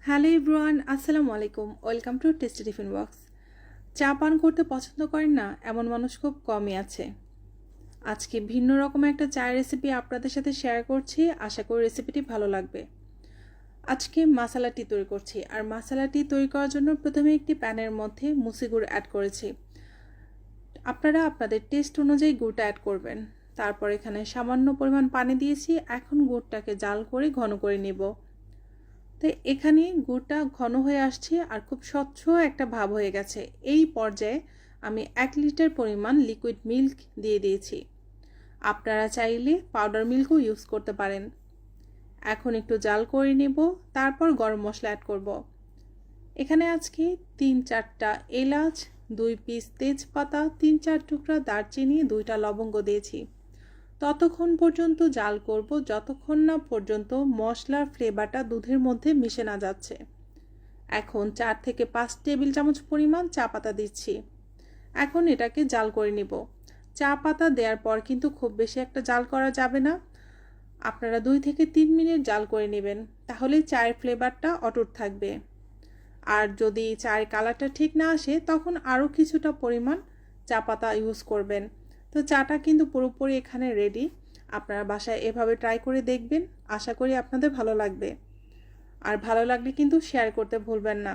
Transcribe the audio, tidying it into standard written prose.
Hello everyone, আসসালামু আলাইকুম। Welcome to tasty tiffin box. চা পান করতে পছন্দ করেন না এমন মানুষ খুব কমই আছে। আজকে ভিন্ন রকম একটা চায়ের রেসিপি আপনাদের সাথে শেয়ার করছি, আশা করি রেসিপিটি ভালো লাগবে। আজকে মশলা টি তৈরি করছি, আর মশলা টি তৈরি করার জন্য প্রথমে একটি প্যানের মধ্যে মুসি গুড় অ্যাড করেছি। আপনারা আপনাদের টেস্ট অনুযায়ী গুড়টা অ্যাড করবেন। তারপর এখানে সামান্য পরিমাণ পানি দিয়েছি। এখন গুড়টাকে জাল করে ঘন করে নেব। তো এখানে গুড়টা ঘন হয়ে আসছে আর খুব স্বচ্ছ একটা ভাব হয়ে গেছে। এই পর্যায়ে আমি 1 লিটার পরিমাণ লিকুইড মিল্ক দিয়ে দিয়েছি। আপনারা চাইলে পাউডার মিল্কও ইউজ করতে পারেন। এখন একটু জাল করে নেব, তারপর গরম মশলা অ্যাড করব। এখানে আজকে 3-4টা এলাচ, 2 পিস তেজপাতা, 3-4 টুকরা দারচিনি, 2টা লবঙ্গ দিয়েছি। ততক্ষণ পর্যন্ত জাল করব যতক্ষণ না পর্যন্ত মশলার ফ্লেভারটা দুধের মধ্যে মিশে না যাচ্ছে। এখন 4 থেকে 5 টেবিল চামচ পরিমাণ চা পাতা দিচ্ছি। এখন এটাকে জাল করে নিব। চা পাতা দেওয়ার পর কিন্তু খুব বেশি একটা জাল করা যাবে না। আপনারা 2 থেকে 3 মিনিট জাল করে নেবেন, তাহলে চায়ের ফ্লেভারটা অটুট থাকবে। আর যদি চায়ের কালারটা ঠিক না আসে তখন আরও কিছুটা পরিমাণ চা পাতা ইউজ করবেন। তো চাটা কিন্তু পুরোপুরি এখানে রেডি। আপনারা বাসায় এভাবে ট্রাই করে দেখবেন, আশা করি আপনাদের ভালো লাগবে। আর ভালো লাগলে কিন্তু শেয়ার করতে ভুলবেন না।